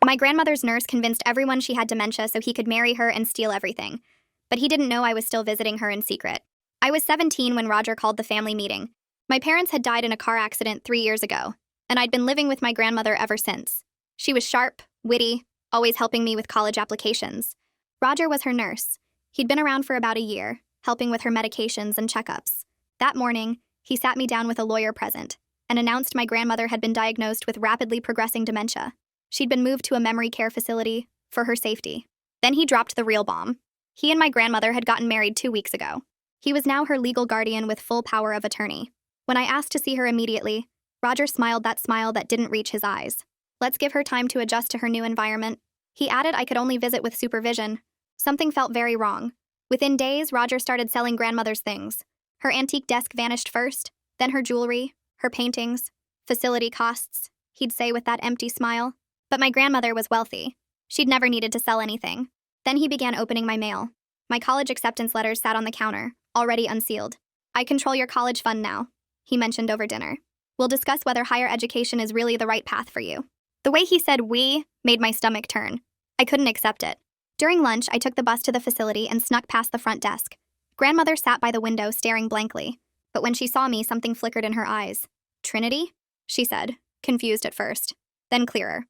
My grandmother's nurse convinced everyone she had dementia so he could marry her and steal everything. But he didn't know I was still visiting her in secret. I was 17 when Roger called the family meeting. My parents had died in a car accident 3 years ago, and I'd been living with my grandmother ever since. She was sharp, witty, always helping me with college applications. Roger was her nurse. He'd been around for about a year, helping with her medications and checkups. That morning, he sat me down with a lawyer present and announced my grandmother had been diagnosed with rapidly progressing dementia. She'd been moved to a memory care facility for her safety. Then he dropped the real bomb. He and my grandmother had gotten married 2 weeks ago. He was now her legal guardian with full power of attorney. When I asked to see her immediately, Roger smiled that smile that didn't reach his eyes. Let's give her time to adjust to her new environment. He added I could only visit with supervision. Something felt very wrong. Within days, Roger started selling grandmother's things. Her antique desk vanished first, then her jewelry, her paintings, facility costs, he'd say with that empty smile. But my grandmother was wealthy. She'd never needed to sell anything. Then he began opening my mail. My college acceptance letters sat on the counter, already unsealed. I control your college fund now, he mentioned over dinner. We'll discuss whether higher education is really the right path for you. The way he said we made my stomach turn. I couldn't accept it. During lunch, I took the bus to the facility and snuck past the front desk. Grandmother sat by the window staring blankly, but when she saw me, something flickered in her eyes. Trinity? She said, confused at first, then clearer.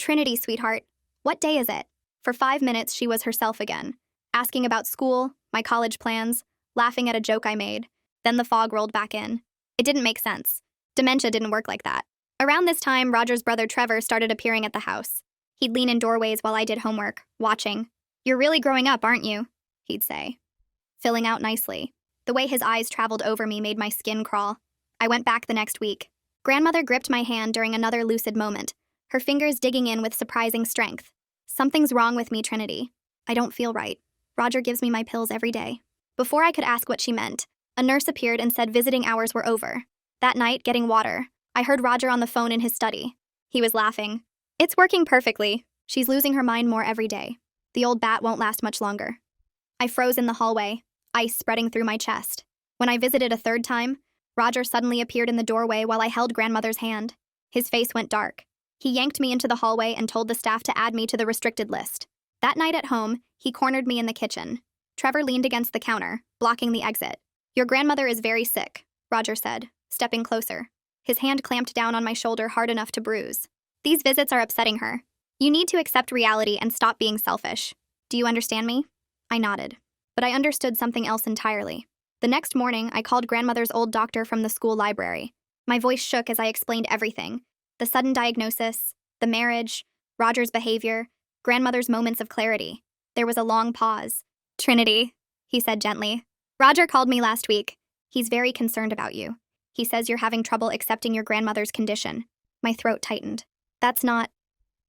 Trinity, sweetheart, what day is it? For 5 minutes, she was herself again, asking about school, my college plans, laughing at a joke I made. Then the fog rolled back in. It didn't make sense. Dementia didn't work like that. Around this time, Roger's brother Trevor started appearing at the house. He'd lean in doorways while I did homework, watching. You're really growing up, aren't you? He'd say. Filling out nicely. The way his eyes traveled over me made my skin crawl. I went back the next week. Grandmother gripped my hand during another lucid moment, her fingers digging in with surprising strength. Something's wrong with me, Trinity. I don't feel right. Roger gives me my pills every day. Before I could ask what she meant, a nurse appeared and said visiting hours were over. That night, getting water, I heard Roger on the phone in his study. He was laughing. It's working perfectly. She's losing her mind more every day. The old bat won't last much longer. I froze in the hallway, ice spreading through my chest. When I visited a third time, Roger suddenly appeared in the doorway while I held grandmother's hand. His face went dark. He yanked me into the hallway and told the staff to add me to the restricted list. That night at home, he cornered me in the kitchen. Trevor leaned against the counter, blocking the exit. Your grandmother is very sick, Roger said, stepping closer. His hand clamped down on my shoulder hard enough to bruise. These visits are upsetting her. You need to accept reality and stop being selfish. Do you understand me? I nodded. But I understood something else entirely. The next morning, I called grandmother's old doctor from the school library. My voice shook as I explained everything. The sudden diagnosis, the marriage, Roger's behavior, grandmother's moments of clarity. There was a long pause. Trinity, he said gently. Roger called me last week. He's very concerned about you. He says you're having trouble accepting your grandmother's condition. My throat tightened. That's not...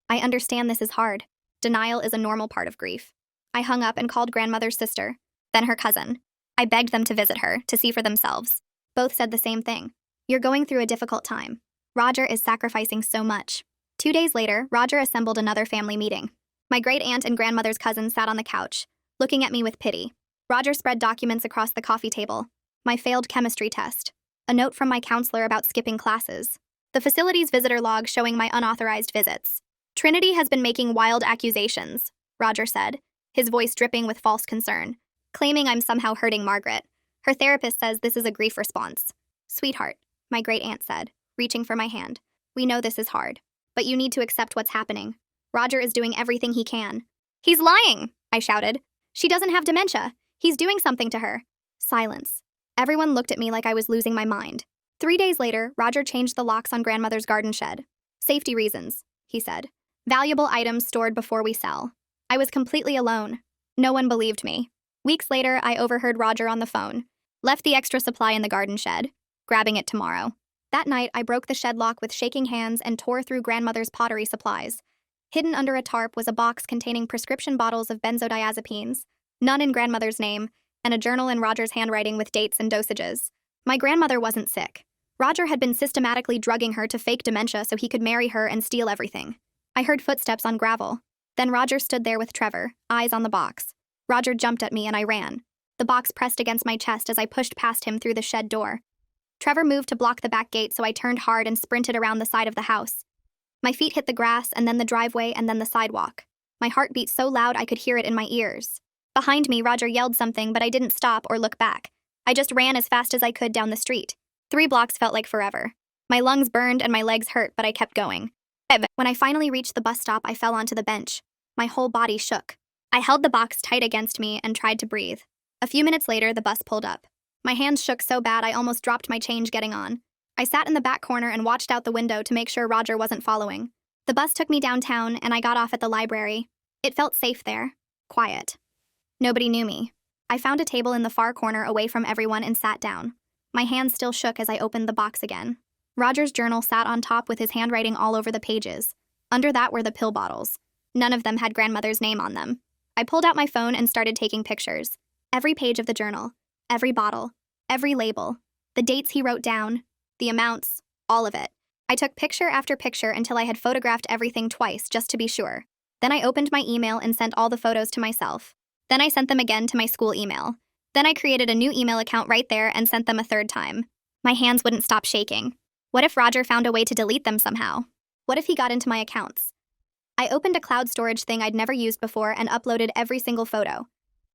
I understand this is hard. Denial is a normal part of grief. I hung up and called grandmother's sister, then her cousin. I begged them to visit her, to see for themselves. Both said the same thing. You're going through a difficult time. Roger is sacrificing so much. 2 days later, Roger assembled another family meeting. My great-aunt and grandmother's cousin sat on the couch, looking at me with pity. Roger spread documents across the coffee table. My failed chemistry test. A note from my counselor about skipping classes. The facility's visitor log showing my unauthorized visits. Trinity has been making wild accusations, Roger said, his voice dripping with false concern, claiming I'm somehow hurting Margaret. Her therapist says this is a grief response. Sweetheart, my great-aunt said, reaching for my hand. We know this is hard, but you need to accept what's happening. Roger is doing everything he can. He's lying, I shouted. She doesn't have dementia. He's doing something to her. Silence. Everyone looked at me like I was losing my mind. 3 days later, Roger changed the locks on grandmother's garden shed. Safety reasons, he said. Valuable items stored before we sell. I was completely alone. No one believed me. Weeks later, I overheard Roger on the phone. Left the extra supply in the garden shed. Grabbing it tomorrow. That night, I broke the shed lock with shaking hands and tore through grandmother's pottery supplies. Hidden under a tarp was a box containing prescription bottles of benzodiazepines, none in grandmother's name, and a journal in Roger's handwriting with dates and dosages. My grandmother wasn't sick. Roger had been systematically drugging her to fake dementia so he could marry her and steal everything. I heard footsteps on gravel. Then Roger stood there with Trevor, eyes on the box. Roger jumped at me and I ran. The box pressed against my chest as I pushed past him through the shed door. Trevor moved to block the back gate, so I turned hard and sprinted around the side of the house. My feet hit the grass and then the driveway and then the sidewalk. My heart beat so loud I could hear it in my ears. Behind me, Roger yelled something, but I didn't stop or look back. I just ran as fast as I could down the street. 3 blocks felt like forever. My lungs burned and my legs hurt, but I kept going. When I finally reached the bus stop, I fell onto the bench. My whole body shook. I held the box tight against me and tried to breathe. A few minutes later, the bus pulled up. My hands shook so bad I almost dropped my change getting on. I sat in the back corner and watched out the window to make sure Roger wasn't following. The bus took me downtown and I got off at the library. It felt safe there. Quiet. Nobody knew me. I found a table in the far corner away from everyone and sat down. My hands still shook as I opened the box again. Roger's journal sat on top with his handwriting all over the pages. Under that were the pill bottles. None of them had grandmother's name on them. I pulled out my phone and started taking pictures. Every page of the journal, every bottle, every label, the dates he wrote down, the amounts, all of it. I took picture after picture until I had photographed everything twice just to be sure. Then I opened my email and sent all the photos to myself. Then I sent them again to my school email. Then I created a new email account right there and sent them a third time. My hands wouldn't stop shaking. What if Roger found a way to delete them somehow? What if he got into my accounts? I opened a cloud storage thing I'd never used before and uploaded every single photo.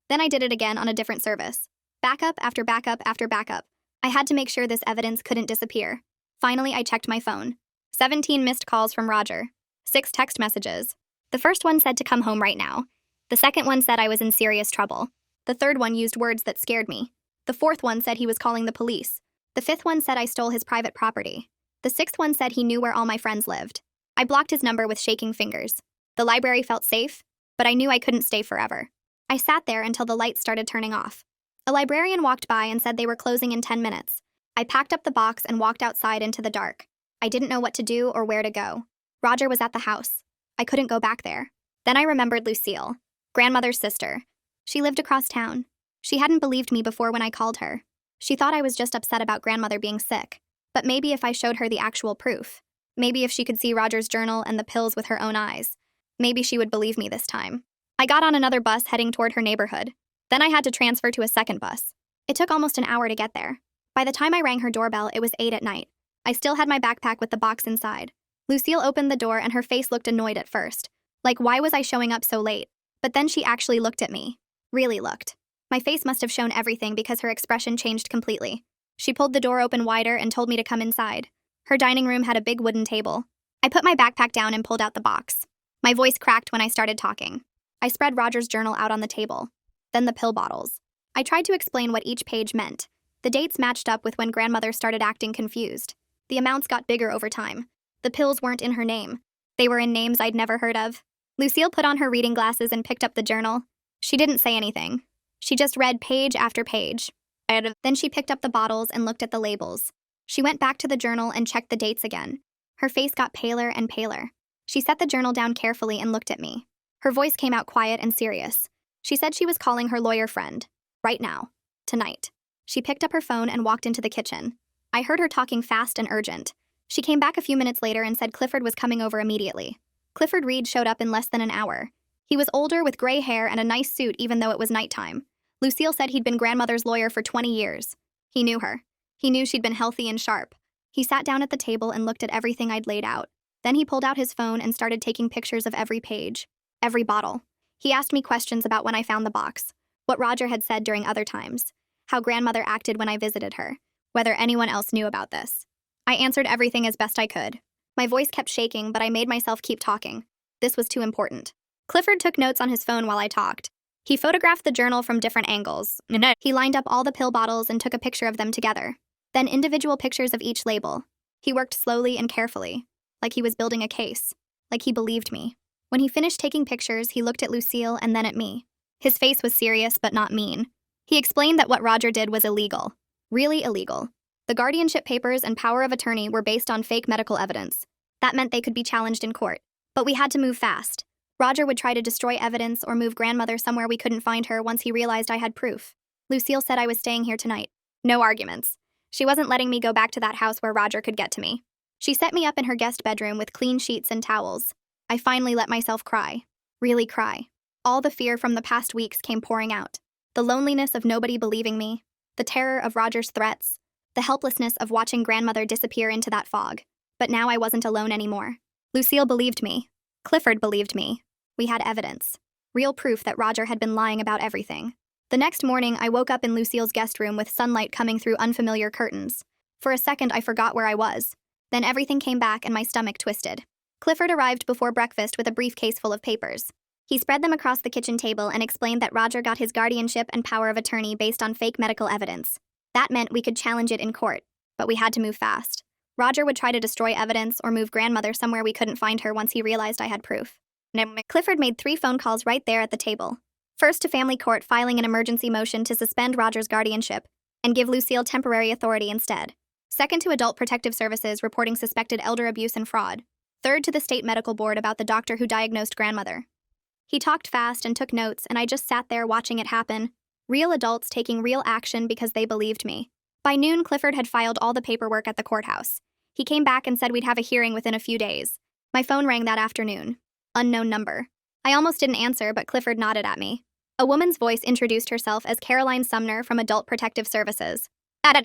Then I did it again on a different service. Backup after backup after backup. I had to make sure this evidence couldn't disappear. Finally, I checked my phone. 17 missed calls from Roger. 6 text messages. The first one said to come home right now. The second one said I was in serious trouble. The third one used words that scared me. The fourth one said he was calling the police. The fifth one said I stole his private property. The sixth one said he knew where all my friends lived. I blocked his number with shaking fingers. The library felt safe, but I knew I couldn't stay forever. I sat there until the lights started turning off. A librarian walked by and said they were closing in 10 minutes. I packed up the box and walked outside into the dark. I didn't know what to do or where to go. Roger was at the house. I couldn't go back there. Then I remembered Lucille, grandmother's sister. She lived across town. She hadn't believed me before when I called her. She thought I was just upset about grandmother being sick. But maybe if I showed her the actual proof. Maybe if she could see Roger's journal and the pills with her own eyes. Maybe she would believe me this time. I got on another bus heading toward her neighborhood. Then I had to transfer to a second bus. It took almost an hour to get there. By the time I rang her doorbell, it was 8 at night. I still had my backpack with the box inside. Lucille opened the door and her face looked annoyed at first. Like, why was I showing up so late? But then she actually looked at me. Really looked. My face must have shown everything because her expression changed completely. She pulled the door open wider and told me to come inside. Her dining room had a big wooden table. I put my backpack down and pulled out the box. My voice cracked when I started talking. I spread Roger's journal out on the table. Then the pill bottles. I tried to explain what each page meant. The dates matched up with when grandmother started acting confused. The amounts got bigger over time. The pills weren't in her name. They were in names I'd never heard of. Lucille put on her reading glasses and picked up the journal. She didn't say anything. She just read page after page. Then she picked up the bottles and looked at the labels. She went back to the journal and checked the dates again. Her face got paler and paler. She set the journal down carefully and looked at me. Her voice came out quiet and serious. She said she was calling her lawyer friend. Right now. Tonight. She picked up her phone and walked into the kitchen. I heard her talking fast and urgent. She came back a few minutes later and said Clifford was coming over immediately. Clifford Reed showed up in less than an hour. He was older with gray hair and a nice suit even though it was nighttime. Lucille said he'd been grandmother's lawyer for 20 years. He knew her. He knew she'd been healthy and sharp. He sat down at the table and looked at everything I'd laid out. Then he pulled out his phone and started taking pictures of every page, every bottle. He asked me questions about when I found the box, what Roger had said during other times, how grandmother acted when I visited her, whether anyone else knew about this. I answered everything as best I could. My voice kept shaking, but I made myself keep talking. This was too important. Clifford took notes on his phone while I talked. He photographed the journal from different angles. He lined up all the pill bottles and took a picture of them together. Then individual pictures of each label. He worked slowly and carefully, like he was building a case, like he believed me. When he finished taking pictures, he looked at Lucille and then at me. His face was serious but not mean. He explained that what Roger did was illegal. Really illegal. The guardianship papers and power of attorney were based on fake medical evidence. That meant they could be challenged in court. But we had to move fast. Roger would try to destroy evidence or move grandmother somewhere we couldn't find her once he realized I had proof. Lucille said I was staying here tonight. No arguments. She wasn't letting me go back to that house where Roger could get to me. She set me up in her guest bedroom with clean sheets and towels. I finally let myself cry. Really cry. All the fear from the past weeks came pouring out. The loneliness of nobody believing me. The terror of Roger's threats. The helplessness of watching grandmother disappear into that fog. But now I wasn't alone anymore. Lucille believed me. Clifford believed me. We had evidence. Real proof that Roger had been lying about everything. The next morning, I woke up in Lucille's guest room with sunlight coming through unfamiliar curtains. For a second, I forgot where I was. Then everything came back and my stomach twisted. Clifford arrived before breakfast with a briefcase full of papers. He spread them across the kitchen table and explained that Roger got his guardianship and power of attorney based on fake medical evidence. That meant we could challenge it in court, but we had to move fast. Roger would try to destroy evidence or move grandmother somewhere we couldn't find her once he realized I had proof. Clifford made 3 phone calls right there at the table. First to family court, filing an emergency motion to suspend Roger's guardianship and give Lucille temporary authority instead. Second to Adult Protective Services, reporting suspected elder abuse and fraud. Third to the state medical board about the doctor who diagnosed grandmother. He talked fast and took notes, and I just sat there watching it happen. Real adults taking real action because they believed me. By noon, Clifford had filed all the paperwork at the courthouse. He came back and said we'd have a hearing within a few days. My phone rang that afternoon. Unknown number. I almost didn't answer, but Clifford nodded at me. A woman's voice introduced herself as Caroline Sumner from Adult Protective Services.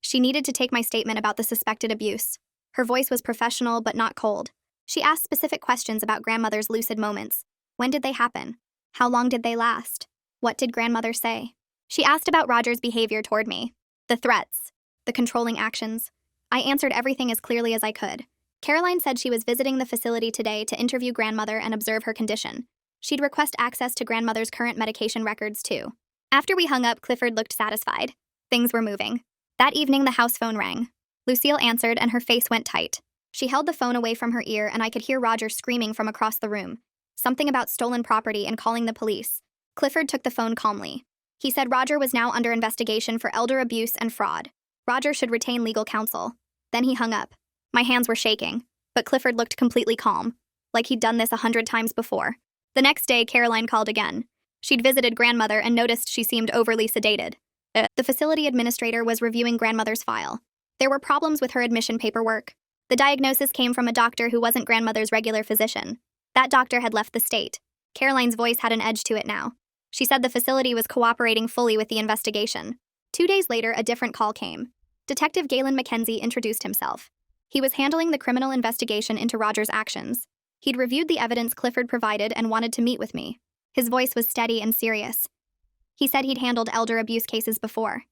She needed to take my statement about the suspected abuse. Her voice was professional but not cold. She asked specific questions about grandmother's lucid moments. When did they happen? How long did they last? What did grandmother say? She asked about Roger's behavior toward me. The threats. The controlling actions. I answered everything as clearly as I could. Caroline said she was visiting the facility today to interview grandmother and observe her condition. She'd request access to grandmother's current medication records, too. After we hung up, Clifford looked satisfied. Things were moving. That evening, the house phone rang. Lucille answered, and her face went tight. She held the phone away from her ear, and I could hear Roger screaming from across the room. Something about stolen property and calling the police. Clifford took the phone calmly. He said Roger was now under investigation for elder abuse and fraud. Roger should retain legal counsel. Then he hung up. My hands were shaking, but Clifford looked completely calm, like he'd done this 100 times before. The next day, Caroline called again. She'd visited grandmother and noticed she seemed overly sedated. The facility administrator was reviewing grandmother's file. There were problems with her admission paperwork. The diagnosis came from a doctor who wasn't grandmother's regular physician. That doctor had left the state. Caroline's voice had an edge to it now. She said the facility was cooperating fully with the investigation. 2 days later, a different call came. Detective Galen McKenzie introduced himself. He was handling the criminal investigation into Roger's actions. He'd reviewed the evidence Clifford provided and wanted to meet with me. His voice was steady and serious. He said he'd handled elder abuse cases before.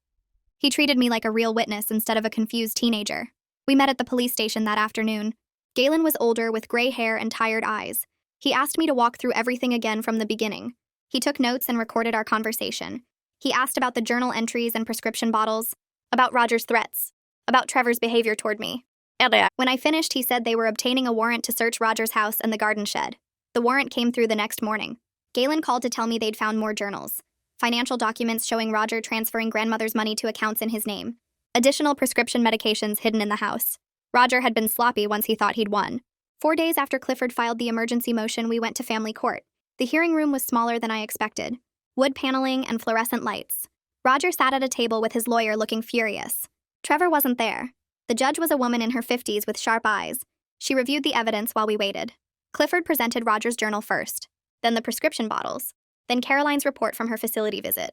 He treated me like a real witness instead of a confused teenager. We met at the police station that afternoon. Galen was older with gray hair and tired eyes. He asked me to walk through everything again from the beginning. He took notes and recorded our conversation. He asked about the journal entries and prescription bottles, about Roger's threats, about Trevor's behavior toward me. When I finished, he said they were obtaining a warrant to search Roger's house and the garden shed. The warrant came through the next morning. Galen called to tell me they'd found more journals, financial documents showing Roger transferring grandmother's money to accounts in his name, additional prescription medications hidden in the house. Roger had been sloppy once he thought he'd won. 4 days after Clifford filed the emergency motion, we went to family court. The hearing room was smaller than I expected. Wood paneling and fluorescent lights. Roger sat at a table with his lawyer looking furious. Trevor wasn't there. The judge was a woman in her 50s with sharp eyes. She reviewed the evidence while we waited. Clifford presented Roger's journal first, then the prescription bottles, then Caroline's report from her facility visit.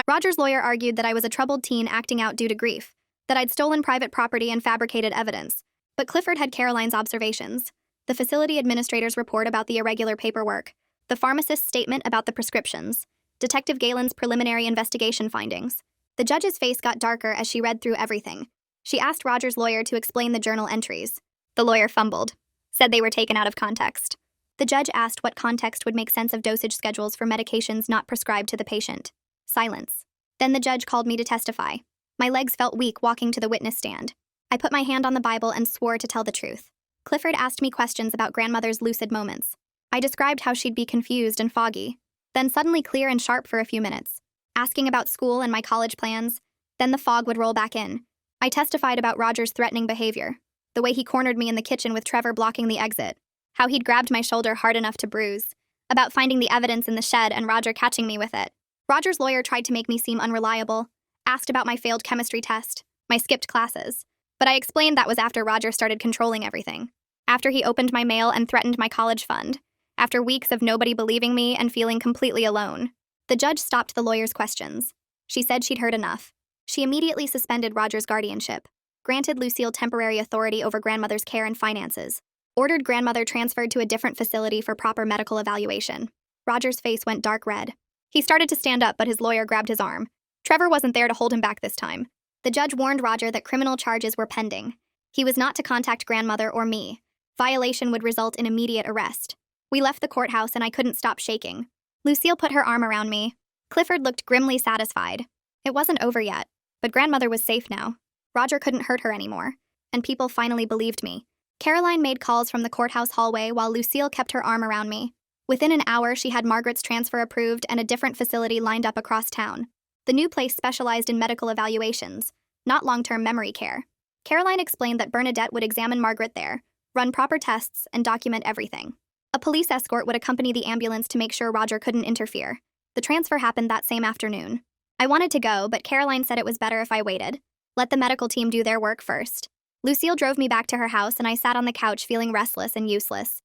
Roger's lawyer argued that I was a troubled teen acting out due to grief, that I'd stolen private property and fabricated evidence. But Clifford had Caroline's observations, the facility administrator's report about the irregular paperwork, the pharmacist's statement about the prescriptions, Detective Galen's preliminary investigation findings. The judge's face got darker as she read through everything. She asked Roger's lawyer to explain the journal entries. The lawyer fumbled, said they were taken out of context. The judge asked what context would make sense of dosage schedules for medications not prescribed to the patient. Silence. Then the judge called me to testify. My legs felt weak walking to the witness stand. I put my hand on the Bible and swore to tell the truth. Clifford asked me questions about grandmother's lucid moments. I described how she'd be confused and foggy, then suddenly clear and sharp for a few minutes, asking about school and my college plans. Then the fog would roll back in. I testified about Roger's threatening behavior, the way he cornered me in the kitchen with Trevor blocking the exit, how he'd grabbed my shoulder hard enough to bruise, about finding the evidence in the shed and Roger catching me with it. Roger's lawyer tried to make me seem unreliable, asked about my failed chemistry test, my skipped classes, but I explained that was after Roger started controlling everything, after he opened my mail and threatened my college fund, after weeks of nobody believing me and feeling completely alone. The judge stopped the lawyer's questions. She said she'd heard enough. She immediately suspended Roger's guardianship, granted Lucille temporary authority over grandmother's care and finances, Ordered grandmother transferred to a different facility for proper medical evaluation. Roger's face went dark red. He started to stand up, but his lawyer grabbed his arm. Trevor wasn't there to hold him back this time. The judge warned Roger that criminal charges were pending. He was not to contact grandmother or me. Violation would result in immediate arrest. We left the courthouse and I couldn't stop shaking. Lucille put her arm around me. Clifford looked grimly satisfied. It wasn't over yet, but grandmother was safe now. Roger couldn't hurt her anymore, and people finally believed me. Caroline made calls from the courthouse hallway while Lucille kept her arm around me. Within an hour, she had Margaret's transfer approved and a different facility lined up across town. The new place specialized in medical evaluations, not long-term memory care. Caroline explained that Bernadette would examine Margaret there, run proper tests, and document everything. A police escort would accompany the ambulance to make sure Roger couldn't interfere. The transfer happened that same afternoon. I wanted to go, but Caroline said it was better if I waited. Let the medical team do their work first. Lucille drove me back to her house and I sat on the couch feeling restless and useless.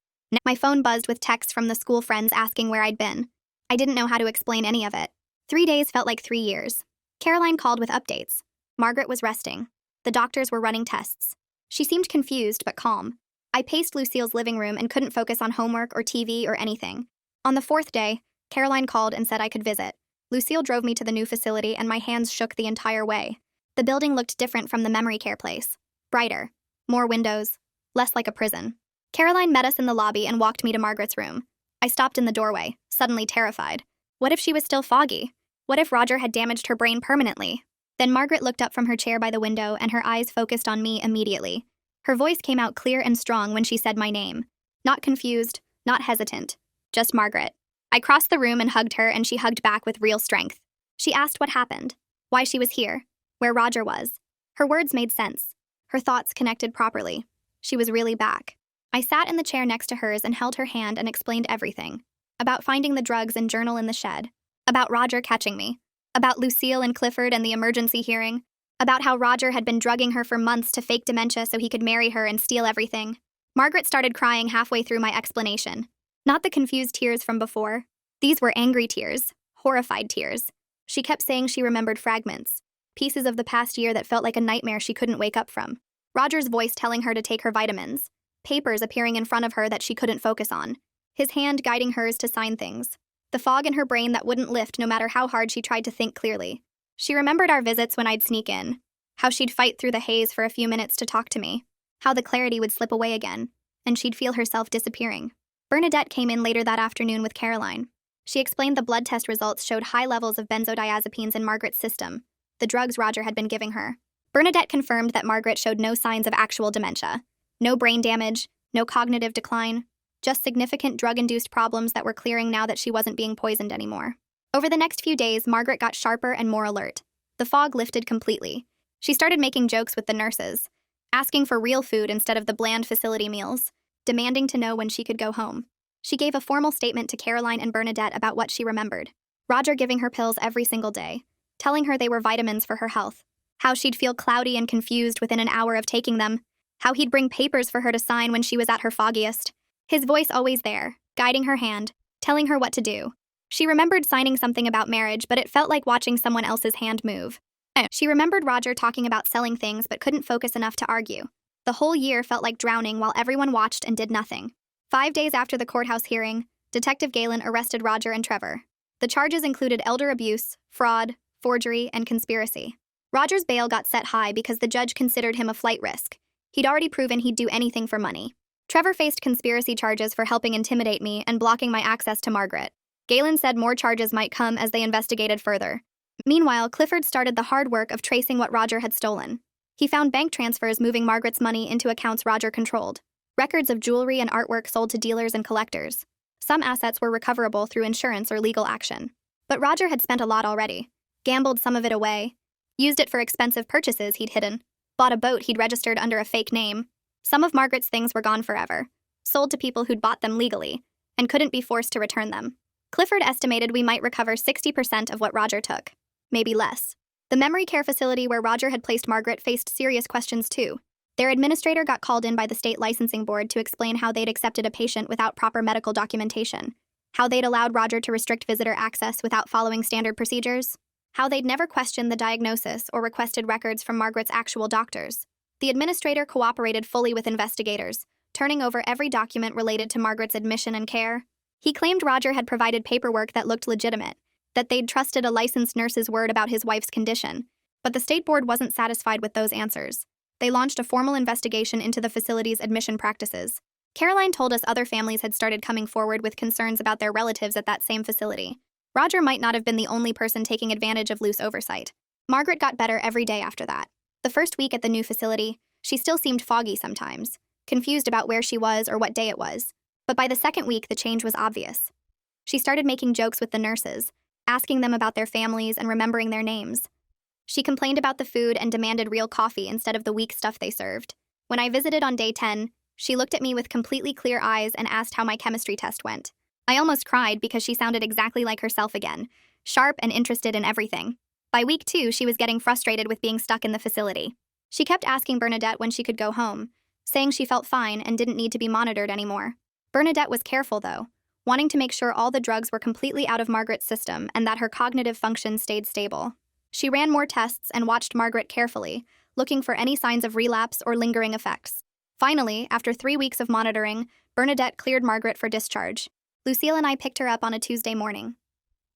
My phone buzzed with texts from the school friends asking where I'd been. I didn't know how to explain any of it. 3 days felt like 3 years. Caroline called with updates. Margaret was resting. The doctors were running tests. She seemed confused but calm. I paced Lucille's living room and couldn't focus on homework or TV or anything. On the 4th day, Caroline called and said I could visit. Lucille drove me to the new facility and my hands shook the entire way. The building looked different from the memory care place. Brighter. More windows. Less like a prison. Caroline met us in the lobby and walked me to Margaret's room. I stopped in the doorway, suddenly terrified. What if she was still foggy? What if Roger had damaged her brain permanently? Then Margaret looked up from her chair by the window and her eyes focused on me immediately. Her voice came out clear and strong when she said my name. Not confused, not hesitant. Just Margaret. I crossed the room and hugged her and she hugged back with real strength. She asked what happened, why she was here, where Roger was. Her words made sense. Her thoughts connected properly. She was really back. I sat in the chair next to hers and held her hand and explained everything. About finding the drugs and journal in the shed. About Roger catching me. About Lucille and Clifford and the emergency hearing. About how Roger had been drugging her for months to fake dementia so he could marry her and steal everything. Margaret started crying halfway through my explanation. Not the confused tears from before. These were angry tears. Horrified tears. She kept saying she remembered fragments. Pieces of the past year that felt like a nightmare she couldn't wake up from. Roger's voice telling her to take her vitamins. Papers appearing in front of her that she couldn't focus on. His hand guiding hers to sign things. The fog in her brain that wouldn't lift no matter how hard she tried to think clearly. She remembered our visits when I'd sneak in. How she'd fight through the haze for a few minutes to talk to me. How the clarity would slip away again. And she'd feel herself disappearing. Bernadette came in later that afternoon with Caroline. She explained the blood test results showed high levels of benzodiazepines in Margaret's system. The drugs Roger had been giving her. Bernadette confirmed that Margaret showed no signs of actual dementia. No brain damage, no cognitive decline, just significant drug-induced problems that were clearing now that she wasn't being poisoned anymore. Over the next few days, Margaret got sharper and more alert. The fog lifted completely. She started making jokes with the nurses, asking for real food instead of the bland facility meals, demanding to know when she could go home. She gave a formal statement to Caroline and Bernadette about what she remembered. Roger giving her pills every single day, telling her they were vitamins for her health. How she'd feel cloudy and confused within an hour of taking them. How he'd bring papers for her to sign when she was at her foggiest. His voice always there, guiding her hand, telling her what to do. She remembered signing something about marriage, but it felt like watching someone else's hand move. She remembered Roger talking about selling things but couldn't focus enough to argue. The whole year felt like drowning while everyone watched and did nothing. 5 days after the courthouse hearing, Detective Galen arrested Roger and Trevor. The charges included elder abuse, fraud, forgery, and conspiracy. Roger's bail got set high because the judge considered him a flight risk. He'd already proven he'd do anything for money. Trevor faced conspiracy charges for helping intimidate me and blocking my access to Margaret. Galen said more charges might come as they investigated further. Meanwhile, Clifford started the hard work of tracing what Roger had stolen. He found bank transfers moving Margaret's money into accounts Roger controlled. Records of jewelry and artwork sold to dealers and collectors. Some assets were recoverable through insurance or legal action. But Roger had spent a lot already. Gambled some of it away. Used it for expensive purchases he'd hidden. Bought a boat he'd registered under a fake name. Some of Margaret's things were gone forever. Sold to people who'd bought them legally, and couldn't be forced to return them. Clifford estimated we might recover 60% of what Roger took. Maybe less. The memory care facility where Roger had placed Margaret faced serious questions too. Their administrator got called in by the state licensing board to explain how they'd accepted a patient without proper medical documentation. How they'd allowed Roger to restrict visitor access without following standard procedures. How they'd never questioned the diagnosis or requested records from Margaret's actual doctors. The administrator cooperated fully with investigators, turning over every document related to Margaret's admission and care. He claimed Roger had provided paperwork that looked legitimate, that they'd trusted a licensed nurse's word about his wife's condition. But the state board wasn't satisfied with those answers. They launched a formal investigation into the facility's admission practices. Caroline told us other families had started coming forward with concerns about their relatives at that same facility. Roger might not have been the only person taking advantage of loose oversight. Margaret got better every day after that. The first week at the new facility, she still seemed foggy sometimes, confused about where she was or what day it was. But by the second week, the change was obvious. She started making jokes with the nurses, asking them about their families and remembering their names. She complained about the food and demanded real coffee instead of the weak stuff they served. When I visited on day 10, she looked at me with completely clear eyes and asked how my chemistry test went. I almost cried because she sounded exactly like herself again, sharp and interested in everything. By week 2, she was getting frustrated with being stuck in the facility. She kept asking Bernadette when she could go home, saying she felt fine and didn't need to be monitored anymore. Bernadette was careful, though, wanting to make sure all the drugs were completely out of Margaret's system and that her cognitive function stayed stable. She ran more tests and watched Margaret carefully, looking for any signs of relapse or lingering effects. Finally, after 3 weeks of monitoring, Bernadette cleared Margaret for discharge. Lucille and I picked her up on a Tuesday morning.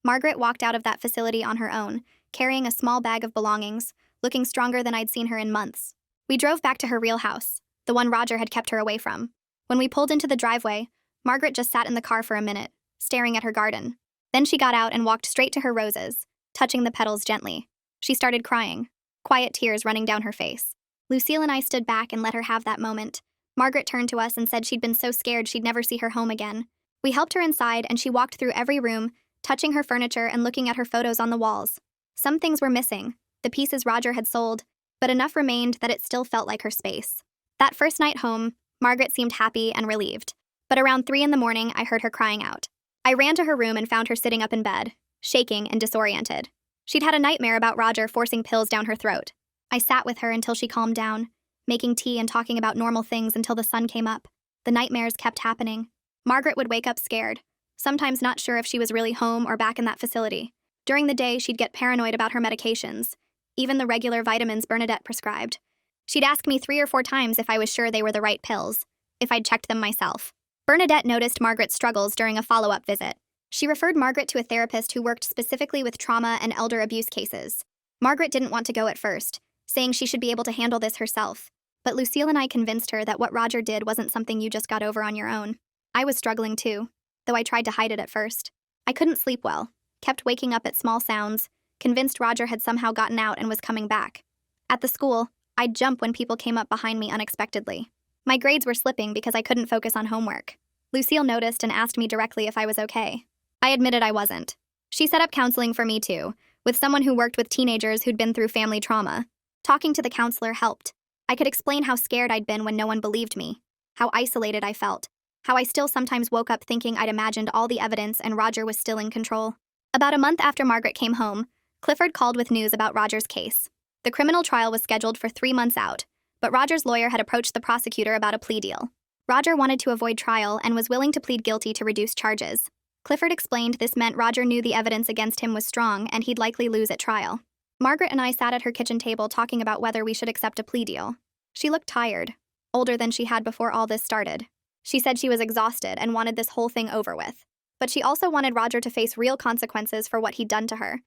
Margaret walked out of that facility on her own, carrying a small bag of belongings, looking stronger than I'd seen her in months. We drove back to her real house, the one Roger had kept her away from. When we pulled into the driveway, Margaret just sat in the car for a minute, staring at her garden. Then she got out and walked straight to her roses, touching the petals gently. She started crying, quiet tears running down her face. Lucille and I stood back and let her have that moment. Margaret turned to us and said she'd been so scared she'd never see her home again. We helped her inside and she walked through every room, touching her furniture and looking at her photos on the walls. Some things were missing, the pieces Roger had sold, but enough remained that it still felt like her space. That first night home, Margaret seemed happy and relieved. But around 3 a.m, I heard her crying out. I ran to her room and found her sitting up in bed, shaking and disoriented. She'd had a nightmare about Roger forcing pills down her throat. I sat with her until she calmed down, making tea and talking about normal things until the sun came up. The nightmares kept happening. Margaret would wake up scared, sometimes not sure if she was really home or back in that facility. During the day, she'd get paranoid about her medications, even the regular vitamins Bernadette prescribed. She'd ask me 3 or 4 times if I was sure they were the right pills, if I'd checked them myself. Bernadette noticed Margaret's struggles during a follow-up visit. She referred Margaret to a therapist who worked specifically with trauma and elder abuse cases. Margaret didn't want to go at first, saying she should be able to handle this herself. But Lucille and I convinced her that what Roger did wasn't something you just got over on your own. I was struggling too, though I tried to hide it at first. I couldn't sleep well, kept waking up at small sounds, convinced Roger had somehow gotten out and was coming back. At the school, I'd jump when people came up behind me unexpectedly. My grades were slipping because I couldn't focus on homework. Lucille noticed and asked me directly if I was okay. I admitted I wasn't. She set up counseling for me too, with someone who worked with teenagers who'd been through family trauma. Talking to the counselor helped. I could explain how scared I'd been when no one believed me, how isolated I felt, how I still sometimes woke up thinking I'd imagined all the evidence and Roger was still in control. About a month after Margaret came home, Clifford called with news about Roger's case. The criminal trial was scheduled for 3 months out, but Roger's lawyer had approached the prosecutor about a plea deal. Roger wanted to avoid trial and was willing to plead guilty to reduce charges. Clifford explained this meant Roger knew the evidence against him was strong and he'd likely lose at trial. Margaret and I sat at her kitchen table talking about whether we should accept a plea deal. She looked tired, older than she had before all this started. She said she was exhausted and wanted this whole thing over with. But she also wanted Roger to face real consequences for what he'd done to her.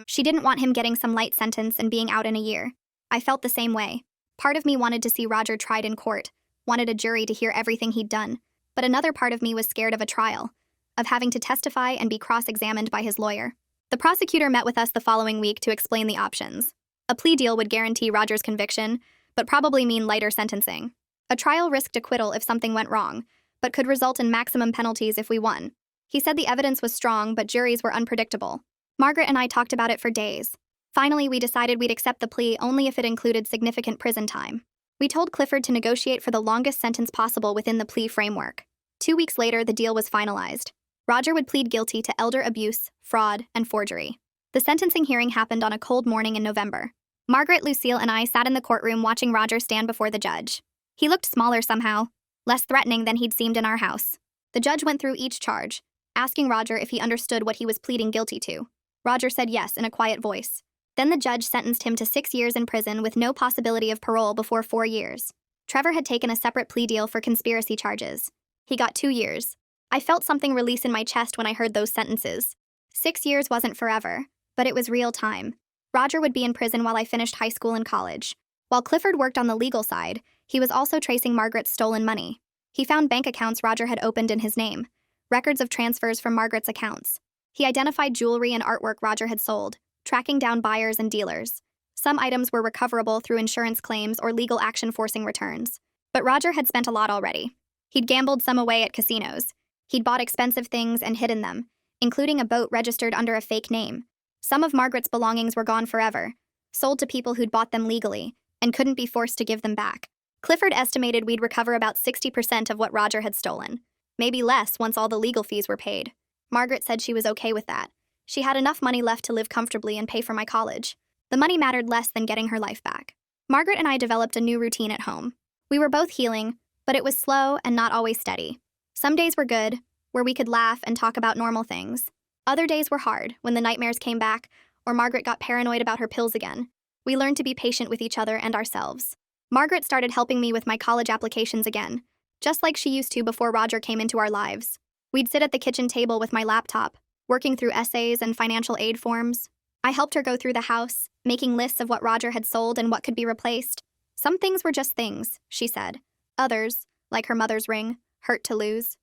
She didn't want him getting some light sentence and being out in a year. I felt the same way. Part of me wanted to see Roger tried in court, wanted a jury to hear everything he'd done, but another part of me was scared of a trial, of having to testify and be cross-examined by his lawyer. The prosecutor met with us the following week to explain the options. A plea deal would guarantee Roger's conviction, but probably mean lighter sentencing. A trial risked acquittal if something went wrong, but could result in maximum penalties if we won. He said the evidence was strong, but juries were unpredictable. Margaret and I talked about it for days. Finally, we decided we'd accept the plea only if it included significant prison time. We told Clifford to negotiate for the longest sentence possible within the plea framework. 2 weeks later, the deal was finalized. Roger would plead guilty to elder abuse, fraud, and forgery. The sentencing hearing happened on a cold morning in November. Margaret, Lucille, and I sat in the courtroom watching Roger stand before the judge. He looked smaller somehow, less threatening than he'd seemed in our house. The judge went through each charge, asking Roger if he understood what he was pleading guilty to. Roger said yes in a quiet voice. Then the judge sentenced him to 6 years in prison with no possibility of parole before 4 years. Trevor had taken a separate plea deal for conspiracy charges. He got 2 years. I felt something release in my chest when I heard those sentences. 6 years wasn't forever, but it was real time. Roger would be in prison while I finished high school and college. While Clifford worked on the legal side, he was also tracing Margaret's stolen money. He found bank accounts Roger had opened in his name, records of transfers from Margaret's accounts. He identified jewelry and artwork Roger had sold, tracking down buyers and dealers. Some items were recoverable through insurance claims or legal action forcing returns. But Roger had spent a lot already. He'd gambled some away at casinos. He'd bought expensive things and hidden them, including a boat registered under a fake name. Some of Margaret's belongings were gone forever, sold to people who'd bought them legally, and couldn't be forced to give them back. Clifford estimated we'd recover about 60% of what Roger had stolen. Maybe less once all the legal fees were paid. Margaret said she was okay with that. She had enough money left to live comfortably and pay for my college. The money mattered less than getting her life back. Margaret and I developed a new routine at home. We were both healing, but it was slow and not always steady. Some days were good, where we could laugh and talk about normal things. Other days were hard, when the nightmares came back, or Margaret got paranoid about her pills again. We learned to be patient with each other and ourselves. Margaret started helping me with my college applications again, just like she used to before Roger came into our lives. We'd sit at the kitchen table with my laptop, working through essays and financial aid forms. I helped her go through the house, making lists of what Roger had sold and what could be replaced. Some things were just things, she said. Others, like her mother's ring, hurt to lose.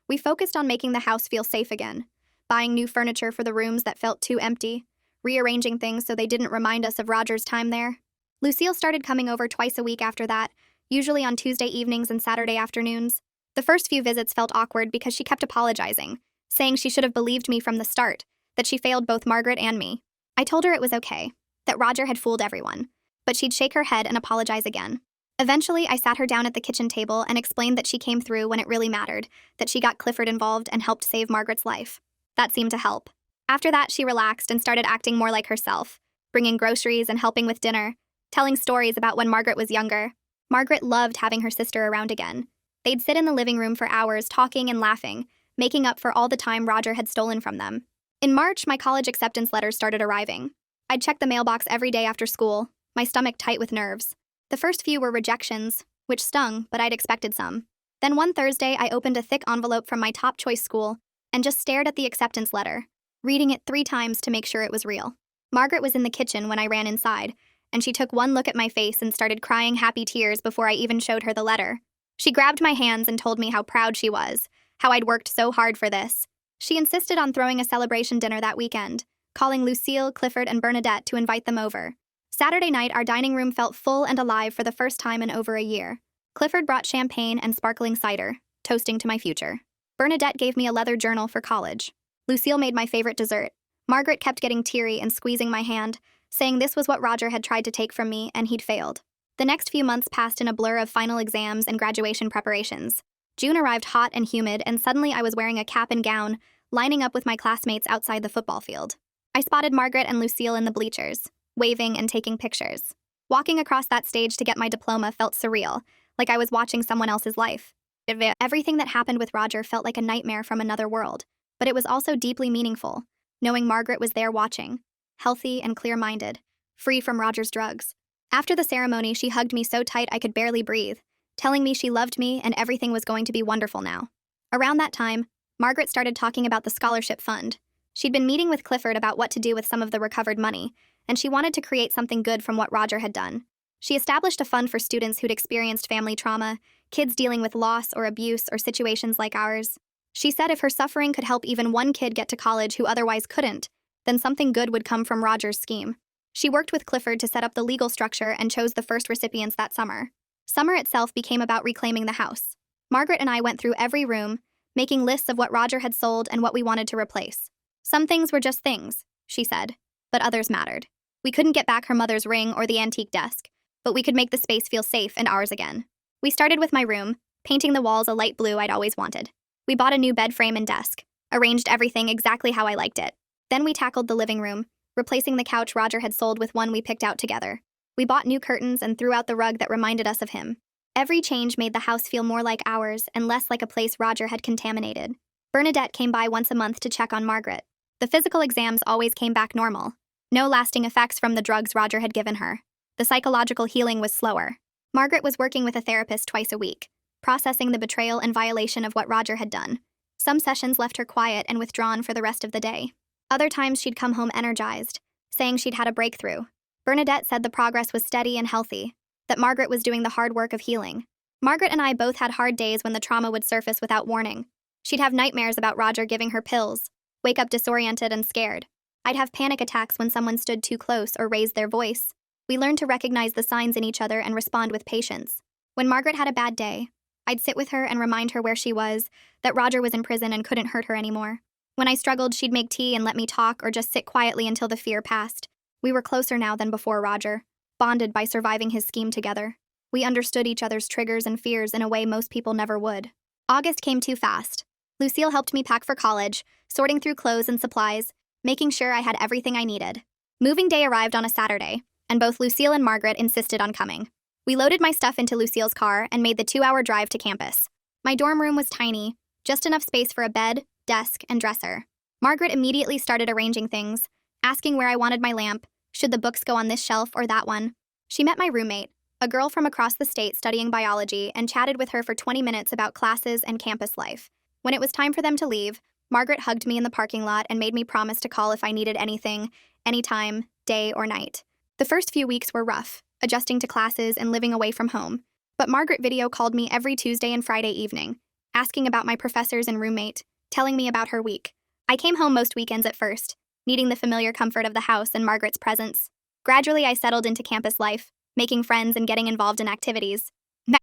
We focused on making the house feel safe again, buying new furniture for the rooms that felt too empty, rearranging things so they didn't remind us of Roger's time there. Lucille started coming over twice a week after that, usually on Tuesday evenings and Saturday afternoons. The first few visits felt awkward because she kept apologizing, saying she should have believed me from the start, that she failed both Margaret and me. I told her it was okay, that Roger had fooled everyone, but she'd shake her head and apologize again. Eventually, I sat her down at the kitchen table and explained that she came through when it really mattered, that she got Clifford involved and helped save Margaret's life. That seemed to help. After that, she relaxed and started acting more like herself, bringing groceries and helping with dinner, telling stories about when Margaret was younger. Margaret loved having her sister around again. They'd sit in the living room for hours talking and laughing, making up for all the time Roger had stolen from them. In March, my college acceptance letters started arriving. I'd check the mailbox every day after school, my stomach tight with nerves. The first few were rejections, which stung, but I'd expected some. Then one Thursday, I opened a thick envelope from my top choice school and just stared at the acceptance letter, reading it 3 times to make sure it was real. Margaret was in the kitchen when I ran inside, and she took one look at my face and started crying happy tears before I even showed her the letter. She grabbed my hands and told me how proud she was, how I'd worked so hard for this. She insisted on throwing a celebration dinner that weekend, calling Lucille, Clifford, and Bernadette to invite them over. Saturday night, our dining room felt full and alive for the first time in over a year. Clifford brought champagne and sparkling cider, toasting to my future. Bernadette gave me a leather journal for college. Lucille made my favorite dessert. Margaret kept getting teary and squeezing my hand, saying this was what Roger had tried to take from me and he'd failed. The next few months passed in a blur of final exams and graduation preparations. June arrived hot and humid, and suddenly I was wearing a cap and gown, lining up with my classmates outside the football field. I spotted Margaret and Lucille in the bleachers, waving and taking pictures. Walking across that stage to get my diploma felt surreal, like I was watching someone else's life. Everything that happened with Roger felt like a nightmare from another world, but it was also deeply meaningful, knowing Margaret was there watching, healthy and clear-minded, free from Roger's drugs. After the ceremony, she hugged me so tight I could barely breathe, telling me she loved me and everything was going to be wonderful now. Around that time, Margaret started talking about the scholarship fund. She'd been meeting with Clifford about what to do with some of the recovered money, and she wanted to create something good from what Roger had done. She established a fund for students who'd experienced family trauma, kids dealing with loss or abuse or situations like ours. She said if her suffering could help even one kid get to college who otherwise couldn't, then something good would come from Roger's scheme. She worked with Clifford to set up the legal structure and chose the first recipients that summer. Summer itself became about reclaiming the house. Margaret and I went through every room, making lists of what Roger had sold and what we wanted to replace. Some things were just things, she said, but others mattered. We couldn't get back her mother's ring or the antique desk, but we could make the space feel safe and ours again. We started with my room, painting the walls a light blue I'd always wanted. We bought a new bed frame and desk, arranged everything exactly how I liked it. Then we tackled the living room, replacing the couch Roger had sold with one we picked out together. We bought new curtains and threw out the rug that reminded us of him. Every change made the house feel more like ours and less like a place Roger had contaminated. Bernadette came by once a month to check on Margaret. The physical exams always came back normal. No lasting effects from the drugs Roger had given her. The psychological healing was slower. Margaret was working with a therapist twice a week, processing the betrayal and violation of what Roger had done. Some sessions left her quiet and withdrawn for the rest of the day. Other times she'd come home energized, saying she'd had a breakthrough. Bernadette said the progress was steady and healthy, that Margaret was doing the hard work of healing. Margaret and I both had hard days when the trauma would surface without warning. She'd have nightmares about Roger giving her pills, wake up disoriented and scared. I'd have panic attacks when someone stood too close or raised their voice. We learned to recognize the signs in each other and respond with patience. When Margaret had a bad day, I'd sit with her and remind her where she was, that Roger was in prison and couldn't hurt her anymore. When I struggled, she'd make tea and let me talk or just sit quietly until the fear passed. We were closer now than before Roger, bonded by surviving his scheme together. We understood each other's triggers and fears in a way most people never would. August came too fast. Lucille helped me pack for college, sorting through clothes and supplies, making sure I had everything I needed. Moving day arrived on a Saturday, and both Lucille and Margaret insisted on coming. We loaded my stuff into Lucille's car and made the 2-hour drive to campus. My dorm room was tiny, just enough space for a bed, desk, and dresser. Margaret immediately started arranging things, asking where I wanted my lamp, should the books go on this shelf or that one. She met my roommate, a girl from across the state studying biology, and chatted with her for 20 minutes about classes and campus life. When it was time for them to leave, Margaret hugged me in the parking lot and made me promise to call if I needed anything, anytime, day or night. The first few weeks were rough, adjusting to classes and living away from home, but Margaret video called me every Tuesday and Friday evening, asking about my professors and roommate, telling me about her week. I came home most weekends at first, needing the familiar comfort of the house and Margaret's presence. Gradually, I settled into campus life, making friends and getting involved in activities.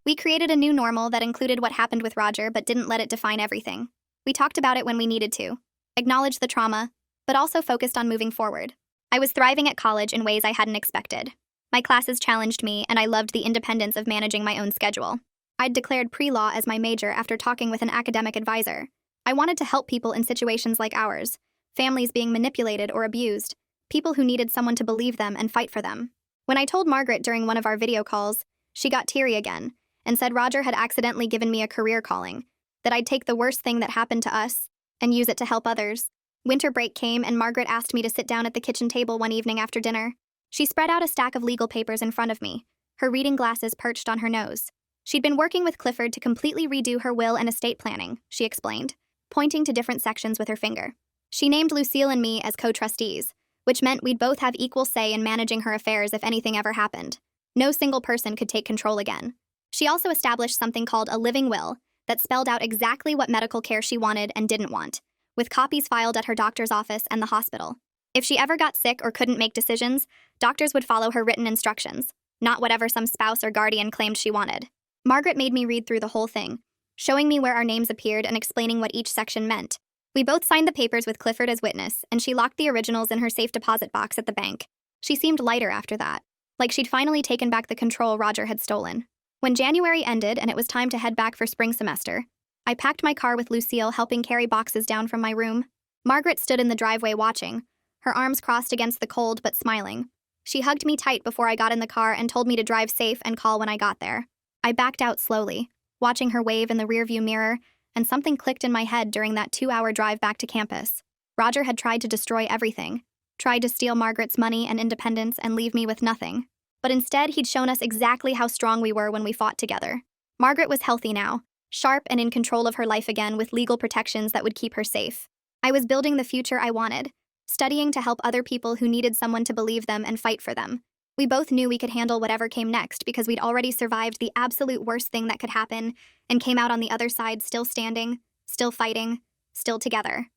We created a new normal that included what happened with Roger but didn't let it define everything. We talked about it when we needed to, acknowledged the trauma, but also focused on moving forward. I was thriving at college in ways I hadn't expected. My classes challenged me, and I loved the independence of managing my own schedule. I'd declared pre-law as my major after talking with an academic advisor. I wanted to help people in situations like ours, families being manipulated or abused, people who needed someone to believe them and fight for them. When I told Margaret during one of our video calls, she got teary again and said Roger had accidentally given me a career calling, that I'd take the worst thing that happened to us and use it to help others. Winter break came and Margaret asked me to sit down at the kitchen table one evening after dinner. She spread out a stack of legal papers in front of me, her reading glasses perched on her nose. She'd been working with Clifford to completely redo her will and estate planning, she explained, pointing to different sections with her finger. She named Lucille and me as co-trustees, which meant we'd both have equal say in managing her affairs if anything ever happened. No single person could take control again. She also established something called a living will that spelled out exactly what medical care she wanted and didn't want, with copies filed at her doctor's office and the hospital. If she ever got sick or couldn't make decisions, doctors would follow her written instructions, not whatever some spouse or guardian claimed she wanted. Margaret made me read through the whole thing, showing me where our names appeared and explaining what each section meant. We both signed the papers with Clifford as witness, and she locked the originals in her safe deposit box at the bank. She seemed lighter after that, like she'd finally taken back the control Roger had stolen. When January ended and it was time to head back for spring semester, I packed my car with Lucille helping carry boxes down from my room. Margaret stood in the driveway watching, her arms crossed against the cold but smiling. She hugged me tight before I got in the car and told me to drive safe and call when I got there. I backed out slowly, watching her wave in the rearview mirror, and something clicked in my head during that 2-hour drive back to campus. Roger had tried to destroy everything, tried to steal Margaret's money and independence and leave me with nothing. But instead, he'd shown us exactly how strong we were when we fought together. Margaret was healthy now, sharp and in control of her life again with legal protections that would keep her safe. I was building the future I wanted, studying to help other people who needed someone to believe them and fight for them. We both knew we could handle whatever came next because we'd already survived the absolute worst thing that could happen and came out on the other side still standing, still fighting, still together.